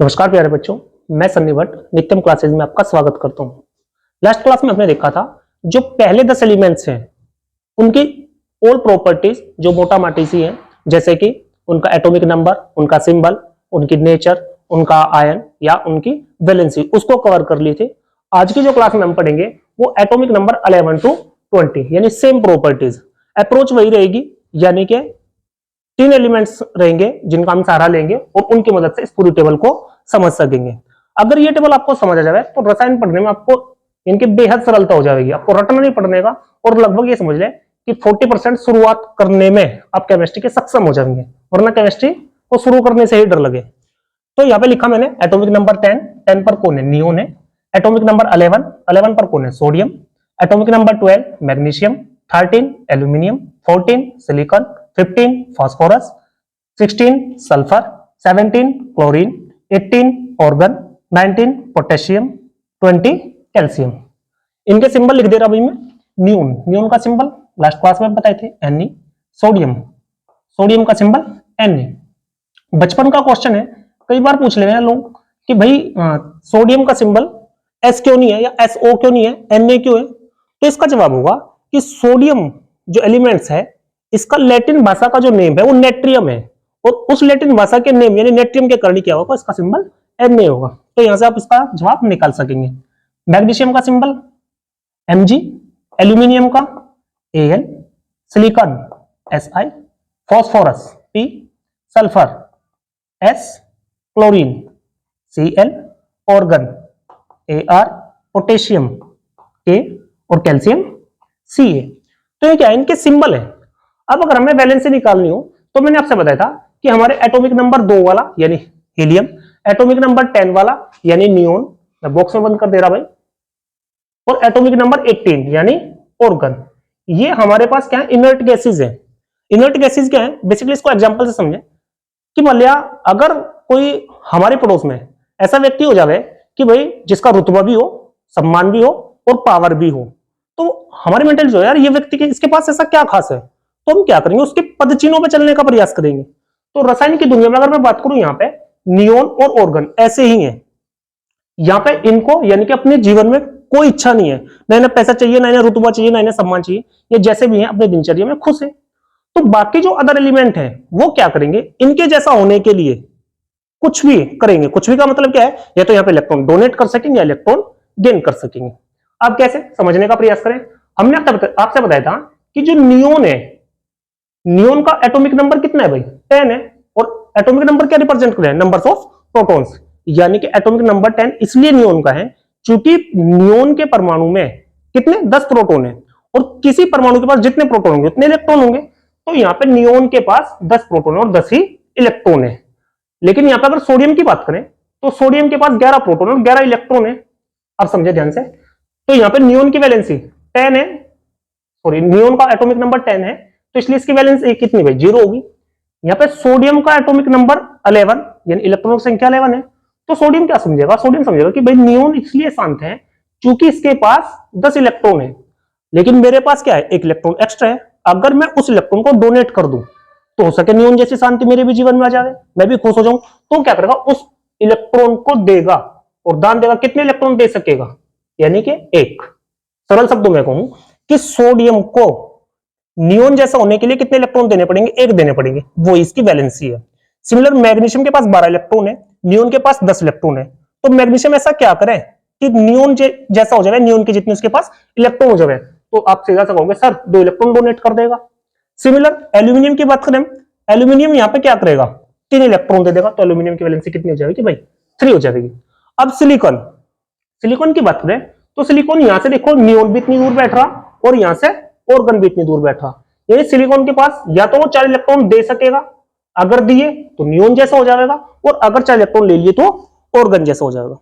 नमस्कार प्यारे बच्चों, मैं सन्नी भट्ट नित्यम क्लासेज में आपका स्वागत करता हूं। लास्ट क्लास में हमने देखा था जो पहले 10 एलिमेंट्स हैं उनकी ऑल प्रॉपर्टीज जो मोटा माटी सी हैं, जैसे कि उनका एटॉमिक नंबर, उनका सिंबल, उनकी नेचर, उनका आयन या उनकी वैलेंसी, उसको कवर कर लिए थे। आज की जो क्लास में हम पढ़ेंगे वो एटॉमिक नंबर 11 to 20 यानी सेम प्रॉपर्टीज। अप्रोच वही रहेगी, यानी कि 3 एलिमेंट्स रहेंगे जिनका हम सहारा लेंगे और उनकी मदद से इस पूरी टेबल को समझ सकेंगे। अगर ये टेबल आपको समझ आ जाए तो रसायन पढ़ने में आपको इनकी बेहद सरलता हो जाएगी, आपको रटना नहीं पड़ने का। और लगभग ये समझ लें कि 40% शुरुआत करने में आप केमिस्ट्री के सक्षम हो जाएंगे, वरना केमिस्ट्री को शुरू करने से ही डर लगे। तो यहाँ पे लिखा मैंने एटॉमिक नंबर 10 पर कौन है? नियोन है। एटॉमिक नंबर 11 पर कौन है? Sodium. Atomic number 12 magnesium, 13 aluminium, 14 silicon, 15 phosphorus, 16 sulphur, 17 chlorine, 18 organ, 19 potassium, 20 calcium. इनके सिंबल लिख दे रहा भाई मैं। नियोन, नियोन का सिंबल लास्ट क्लास में बताए थे Ne। सोडियम, सोडियम का सिंबल Na। बचपन का क्वेश्चन है, कई बार पूछ ले लोग कि भाई सोडियम का सिंबल S क्यों नहीं है या SO क्यों नहीं है, Na क्यों है? तो इसका जवाब होगा कि सोडियम जो एलिमेंट्स है इसका लैटिन भाषा का जो नेम है वो नेट्रियम है, और उस लैटिन भाषा के नेम यानी नेट्रियम के कारण क्या होगा? इसका सिंबल Na होगा। तो यहां से आप इसका जवाब निकाल सकेंगे। मैग्नीशियम का सिंबल Mg, एल्यूमिनियम का Al, silicon Si, phosphorus P, sulphur S, chlorine Cl, organ Ar, potassium K और कैल्शियम Ca। तो ये क्या है? इनके सिंबल है। अब अगर हमें वैलेंसी निकालनी हो तो मैंने आपसे बताया था कि हमारे एटॉमिक नंबर 2 वाला यानी हीलियम, एटॉमिक नंबर 10 वाला यानी नियोन, मैं बॉक्स में बंद कर दे रहा भाई, और एटॉमिक नंबर 18 यानी ऑर्गन। ये हमारे पास क्या है? इनर्ट गैसेज है। इनर्ट गैसेज क्या है? बेसिकली इसको एग्जांपल से समझें कि मान लिया अगर कोई हमारे पड़ोस में ऐसा व्यक्ति हो जाए कि भाई जिसका रुतबा भी हो, सम्मान भी हो और पावर भी हो, तो हमारी मेंटल जो है यार ये व्यक्ति के इसके पास ऐसा क्या खास है, तो हम क्या करेंगे? उसके पदचिन्हों पे चलने का प्रयास करेंगे। तो रसायन की दुनिया में अगर मैं बात करूं, यहां पे नियोन और ऑर्गन ऐसे ही हैं। यहां पे इनको यानी कि अपने जीवन में कोई इच्छा नहीं है, ना इन्हें पैसा चाहिए, ना इन्हें रुतबा चाहिए, ना इन्हें सम्मान चाहिए। ये जैसे भी हैं अपने दिनचर्या में खुश है। तो बाकी जो अदर एलिमेंट है वो क्या करेंगे? इनके जैसा होने के लिए कुछ भी करेंगे। कुछ भी का मतलब क्या है? या तो यहाँ पे इलेक्ट्रॉन डोनेट कर सकेंगे या इलेक्ट्रॉन गेन कर सकेंगे। अब कैसे समझने का प्रयास करें। हमने आपसे बताया था कि जो नियोन है, नियोन का एटॉमिक नंबर कितना है भाई? 10 है। और एटॉमिक नंबर क्या रिप्रेजेंट कर रहे हैं? नंबर्स ऑफ प्रोटॉन्स, यानी कि एटॉमिक नंबर 10 इसलिए नियोन का है क्योंकि नियोन के परमाणु में कितने? 10 प्रोटॉन है, और किसी परमाणु के पास जितने प्रोटॉन होंगे उतने इलेक्ट्रॉन होंगे। तो यहाँ पे नियोन के पास 10 प्रोटॉन और 10 ही इलेक्ट्रॉन है। लेकिन यहाँ पे अगर सोडियम की बात करें तो सोडियम के पास 11 प्रोटॉन और 11 इलेक्ट्रॉन है। अब समझे ध्यान से। तो यहाँ पे नियोन की वैलेंसी 10 है, सॉरी नियोन का एटॉमिक नंबर 10 है, तो इसलिए इसकी वैलेंस कितनी भाई? 0 होगी। यहाँ पे सोडियम का एटॉमिक नंबर 11 यानी इलेक्ट्रॉनों की संख्या 11 है, तो सोडियम क्या समझेगा? सोडियम समझेगा कि भाई नियोन इसलिए शांत है क्योंकि इसके पास 10 इलेक्ट्रॉन है, लेकिन मेरे पास क्या है? 1 इलेक्ट्रॉन एक्स्ट्रा है। अगर मैं उस इलेक्ट्रॉन को डोनेट कर दूं तो हो सके नियोन जैसी शांति मेरे भी जीवन में आ जाए, मैं भी खुश हो जाऊं। तो क्या करेगा? उस इलेक्ट्रॉन को देगा और दान देगा। कितने इलेक्ट्रॉन दे सकेगा? यानी कि 1। सरल शब्दों में कहूं कि सोडियम को नियोन जैसा होने के लिए कितने इलेक्ट्रॉन देने पड़ेंगे? 1 देने पड़ेंगे, वो इसकी वैलेंसी है। सिमिलर मैग्नीशियम के पास 12 इलेक्ट्रॉन है, नियोन के पास 10 इलेक्ट्रॉन है। तो मैग्नीशियम ऐसा क्या करे कि नियोन जैसा हो जाए, नियोन के जितने उसके पास इलेक्ट्रॉन हो जाए, तो आप सीधा सा कहोगे सर 2 इलेक्ट्रॉन डोनेट कर देगा। सिमिलर एल्यूमिनियम की बात करें, एल्यूमिनियम यहाँ पे क्या करेगा? 3 इलेक्ट्रॉन दे देगा, तो एल्यूमिनियम की वैलेंसी कितनी हो जाएगी भाई? 3 हो जाएगी। अब सिलिकॉन, सिलिकॉन की बात करें तो सिलिकॉन यहां से देखो नियोन भी इतनी दूर बैठ रहा और यहां से ऑर्गन भी इतनी दूर बैठ रहा, यानी सिलिकॉन के पास या तो वो 4 इलेक्ट्रॉन दे सकेगा, अगर दिए तो नियोन जैसा हो जाएगा, और अगर 4 इलेक्ट्रॉन ले लिए तो ऑर्गन जैसा हो जाएगा।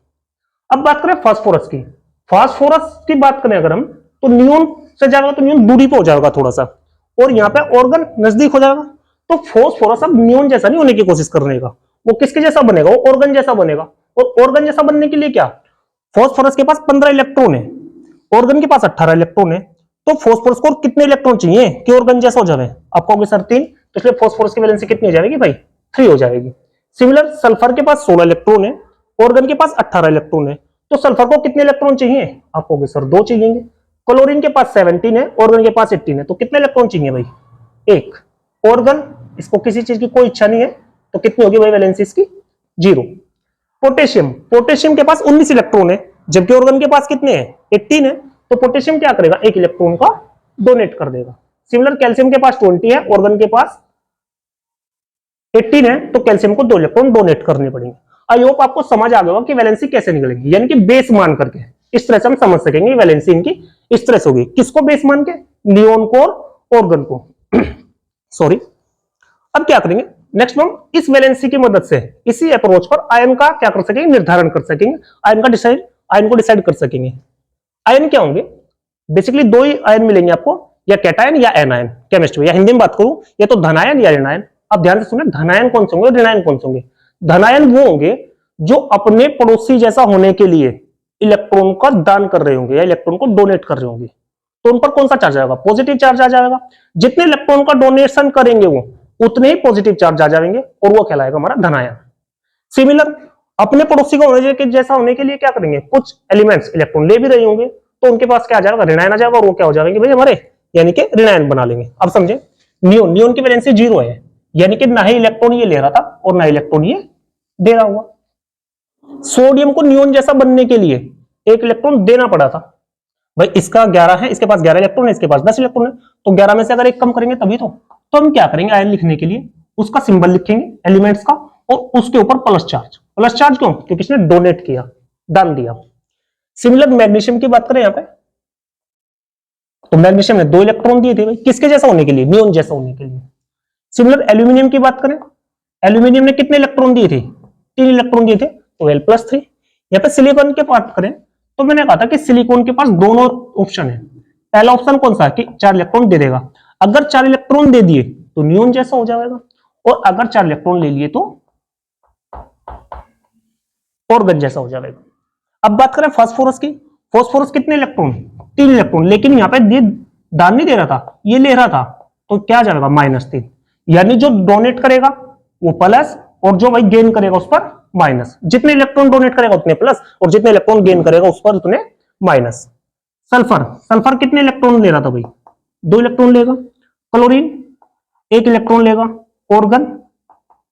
अब बात करें फास्फोरस की। फास्फोरस की बात करें अगर हम, तो नियोन से जाएगा तो नियोन दूरी पे हो जाएगा थोड़ा सा, और यहाँ पे ऑर्गन नजदीक हो जाएगा। तो फास्फोरस अब नियोन जैसा नहीं होने की कोशिश करने का, वो किसके जैसा बनेगा? वो ऑर्गन जैसा बनेगा। और ऑर्गन जैसा बनने के लिए क्या? फास्फोरस के पास 15 इलेक्ट्रॉन है, ऑर्गन के पास 18 इलेक्ट्रॉन है। तो फास्फोरस को कितने इलेक्ट्रॉन चाहिए कि ऑर्गन जैसा हो जाए? आप कहोगे सर 3, तो इसलिए फास्फोरस की वैलेंसी कितनी हो जाएगी भाई? 3 हो जाएगी। सिमिलर सल्फर के पास 16 इलेक्ट्रॉन है, ऑर्गन के पास 18 इलेक्ट्रॉन है, तो सल्फर को कितने इलेक्ट्रॉन चाहिए? आप कहोगे सर 2 चाहिए। क्लोरीन के पास 17 है, ऑर्गन के पास 18 है, तो कितने इलेक्ट्रॉन चाहिए भाई? 1। ऑर्गन, इसको किसी चीज की कोई इच्छा नहीं है, तो कितनी होगी भाई वैलेंसी इसकी? 0। पोटेशियम, पोटेशियम के पास 19 इलेक्ट्रॉन है, जबकि ऑर्गन के पास कितने हैं? 18 है, तो पोटेशियम क्या करेगा? 1 इलेक्ट्रॉन का डोनेट कर देगा। सिमिलर कैल्शियम के पास 20 है, ऑर्गन के पास 18 है, तो कैल्शियम को 2 इलेक्ट्रॉन डोनेट करने पड़ेंगे। आई होप आपको समझ आ गया होगा कि वैलेंसी कैसे निकलेगी, यानी कि बेस मान करके इस तरह से हम समझ सकेंगे वैलेंसी इनकी इस तरह से होगी। किसको बेस मान के? नियोन को और ऑर्गन को। सॉरी। अब क्या करेंगे? नेक्स्ट हम इस वैलेंसी की मदद से इसी अप्रोच पर आयन का क्या कर सकेंगे? निर्धारण कर सकेंगे, आयन को डिसाइड कर सकेंगे। आयन क्या होंगे? बेसिकली 2 ही आयन मिलेंगे आपको, या कैटायन या एनायन केमिस्ट्री में, या हिंदी में बात करूं या तो धनायन या ऋणायन। अब ध्यान से सुनिए, धनायन कौन से होंगे, ऋणायन कौन से होंगे? धनायन वो होंगे जो अपने पड़ोसी जैसा होने के लिए इलेक्ट्रॉन का दान कर रहे होंगे या इलेक्ट्रॉन को डोनेट कर रहे होंगे, तो उन पर कौन सा चार्ज आएगा? पॉजिटिव चार्ज आ जाएगा। जितने इलेक्ट्रॉन का डोनेशन करेंगे वो उतने ही पॉजिटिव चार्ज आ जाएंगे, और वो कहलाएगा हमारा धनायन। सिमिलर अपने पड़ोसी को जैसा होने के लिए क्या करेंगे? कुछ एलिमेंट्स इलेक्ट्रॉन ले भी रहे होंगे, तो उनके पास क्या आ जाएगा? ऋणायन आ जाएगा, और वो क्या हो जाएंगे भाई हमारे, यानी कि ऋणायन बना लेंगे। अब समझे, नियोन, नियोन की वैलेंसी 0 है, यानी कि ना ही इलेक्ट्रॉन ये ले रहा था और ना इलेक्ट्रॉन ये दे रहा हुआ। सोडियम को नियोन जैसा बनने के लिए 1 इलेक्ट्रॉन देना पड़ा था। भाई इसका 11 है, इसके पास 11 इलेक्ट्रॉन है, इसके पास 10 इलेक्ट्रॉन है, तो 11 में से अगर 1 कम करेंगे तभी तो हम क्या करेंगे? आयन लिखने के लिए उसका सिंबल लिखेंगे एलिमेंट्स का, और उसके ऊपर प्लस चार्ज। प्लस चार्ज क्यों? क्योंकि इसने डोनेट किया, दान दिया। सिमिलर मैग्नीशियम की बात करें यहां पे, तो मैग्नीशियम ने 2 इलेक्ट्रॉन दिए थे भाई, किसके जैसा होने के लिए? नियोन जैसा होने के लिए। सिमिलर एल्यूमिनियम की बात करें, एल्यूमिनियम ने कितने इलेक्ट्रॉन दिए थे? 3 इलेक्ट्रॉन दिए थे, तो L+3। यहां पे सिलिकॉन की बात करें, तो मैंने कहा था कि सिलिकॉन के पास दोनों ऑप्शन है। पहला ऑप्शन कौन सा है? कि 4 इलेक्ट्रॉन दे देगा। अगर 4 इलेक्ट्रॉन दे दिए तो नियोन जैसा हो जाएगा, और अगर 4 इलेक्ट्रॉन ले लिए तो ऑर्गन जैसा हो जाएगा। अब बात करें फास्फोरस की, फास्फोरस कितने इलेक्ट्रॉन? 3 इलेक्ट्रॉन, लेकिन यहाँ पे दान नहीं दे रहा था, ये ले रहा था, तो क्या जाएगा? -3। यानी जो डोनेट करेगा वो प्लस, और जो भाई गेन करेगा उस पर माइनस। जितने इलेक्ट्रॉन डोनेट करेगा उतने प्लस, और जितने इलेक्ट्रॉन गेन करेगा उस पर उतने माइनस। सल्फर, सल्फर कितने इलेक्ट्रॉन ले रहा था भाई? 2 इलेक्ट्रॉन लेगा। क्लोरीन 1 इलेक्ट्रॉन लेगा, ऑर्गन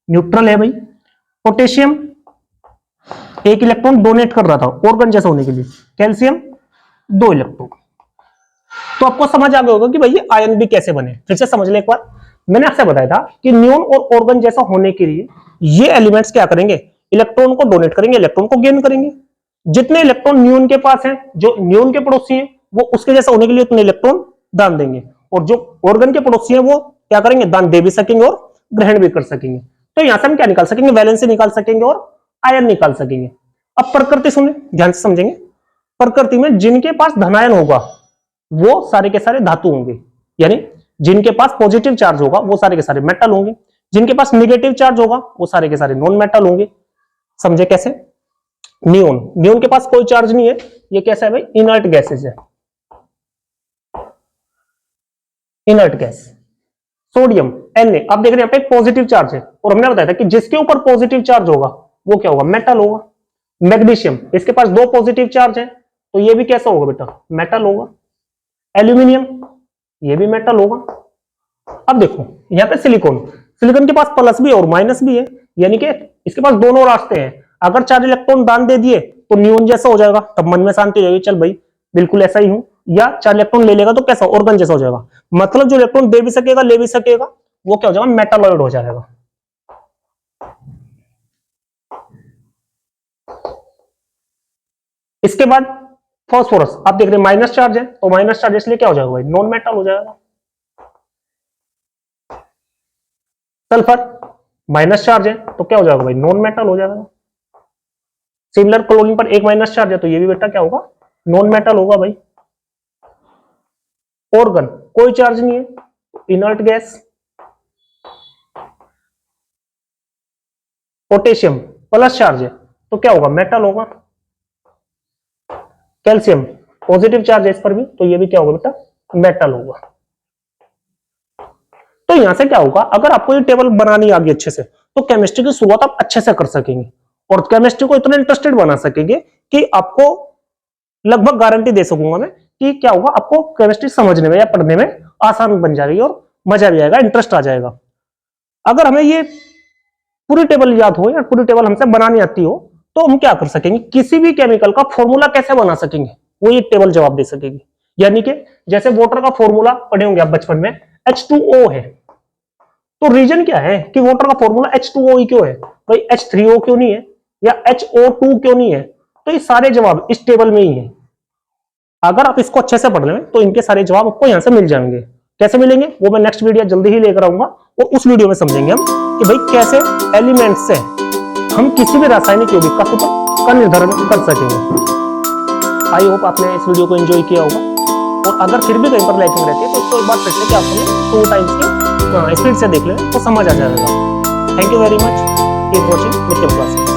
न्यूट्रल है भाई। पोटेशियम 1 इलेक्ट्रॉन डोनेट कर रहा था ऑर्गन जैसा होने के लिए। Calcium 2 electron. तो आपको समझ आ गया होगा कि भाई ये आयन भी कैसे बने। फिर से समझ ले एक बार, मैंने आपसे बताया था कि नियोन और ऑर्गन जैसा होने के लिए ये एलिमेंट्स क्या करेंगे? इलेक्ट्रॉन को डोनेट करेंगे, इलेक्ट्रॉन को गेन करेंगे। जितने इलेक्ट्रॉन नियोन के पास हैं, जो नियोन के पड़ोसी हैं, वो उसके जैसा होने के लिए उतने इलेक्ट्रॉन दान देंगे, और जो ऑर्गन के पड़ोसी हैं वो क्या करेंगे? दान दे भी सकेंगे और ग्रहण भी कर सकेंगे। तो यहां से हम क्या निकाल सकेंगे? वैलेंसी निकाल सकेंगे और आयन निकाल सकेंगे। अब प्रकृति सुने, ध्यान से समझेंगे। प्रकृति में जिनके पास धनायन होगा वो सारे के सारे धातु होंगे, यानी जिनके पास पॉजिटिव चार्ज होगा वो सारे के सारे मेटल होंगे, जिनके पास निगेटिव चार्ज होगा वो सारे के सारे नॉन मेटल होंगे। समझे कैसे? नियोन, नियोन के पास कोई चार्ज नहीं है, ये कैसा है भाई? इनर्ट गैसेज है, इनर्ट गैस। सोडियम Na, आप देख रहे हैं यहाँ पे एक पॉजिटिव चार्ज है, और हमने बताया था कि जिसके ऊपर पॉजिटिव चार्ज होगा वो क्या होगा? मेटल होगा। मैग्नीशियम, इसके पास 2 पॉजिटिव चार्ज है, तो ये भी कैसा होगा बेटा? मेटल होगा। एल्यूमिनियम, ये भी मेटल होगा। अब देखो यहाँ पे सिलिकॉन, सिलिकॉन के पास प्लस भी और माइनस भी है, यानी कि इसके पास दोनों रास्ते हैं। अगर 4 इलेक्ट्रॉन दान दे दिए तो नियोन जैसा हो जाएगा, तब मन में शांति हो जाएगी, चल भाई बिल्कुल ऐसा ही हूं। या 4 इलेक्ट्रॉन ले लेगा तो कैसा? ऑर्गन जैसा हो जाएगा। मतलब जो इलेक्ट्रॉन दे भी सकेगा, ले भी सकेगा, वो क्या हो जाएगा? मेटालॉइड हो जाएगा। इसके बाद फास्फोरस, आप देख रहे हैं माइनस चार्ज है, तो माइनस चार्ज इसलिए क्या हो जाएगा भाई? नॉन मेटल हो जाएगा। सल्फर माइनस चार्ज है, तो क्या हो जाएगा भाई? नॉन मेटल हो जाएगा। सिमिलर क्लोरीन पर 1 माइनस चार्ज है, तो ये भी बेटा क्या होगा? नॉन मेटल होगा भाई। ऑर्गन कोई चार्ज नहीं है, inert gas. Potassium plus charge है, तो क्या होगा? मेटल होगा। कैल्शियम पॉजिटिव चार्ज है इस पर भी, तो ये भी क्या होगा बेटा? मेटल होगा। तो यहां से क्या होगा? अगर आपको ये टेबल बनानी आ गई अच्छे से, तो केमिस्ट्री की शुरुआत आप अच्छे से कर सकेंगे, और केमिस्ट्री को इतना इंटरेस्टेड बना सकेंगे कि आपको लगभग गारंटी दे सकूंगा मैं कि क्या होगा, आपको केमिस्ट्री समझने में या पढ़ने में आसान बन जाएगी और मजा भी आएगा, इंटरेस्ट आ जाएगा। अगर हमें ये पूरी टेबल याद हो या पूरी टेबल हमसे बनानी आती हो तो हम क्या कर सकेंगे, किसी भी केमिकल का फॉर्मूला कैसे बना सकेंगे वो ये टेबल जवाब दे सकेगी। यानी कि जैसे वाटर का फॉर्मूला पढ़े होंगे आप बचपन में, H2O है, तो रीजन क्या है कि वाटर का फॉर्मूला H2O ही क्यों है, भाई H3O क्यों नहीं है या HO2 क्यों नहीं है, तो ये सारे जवाब इस टेबल में ही है। अगर आप इसको अच्छे से पढ़ लें तो इनके सारे जवाब आपको यहां से मिल जाएंगे। कैसे मिलेंगे वो मैं नेक्स्ट वीडियो जल्दी ही लेकर आऊंगा, और उस वीडियो में समझेंगे हम कि भाई कैसे एलिमेंट से हम किसी भी रासायनिक यौगिक का सूत्र का निर्धारण कर सकेंगे। आई होप आपने इस वीडियो को एंजॉय किया होगा, और अगर फिर भी कहीं पर लैकिंग रहती है तो इसको एक बार फिर से क्या आपको 2 टाइम्स की स्पीड से देख लें तो समझ आ जाएगा। Thank you very much, keep watching नित्यम क्लासेस।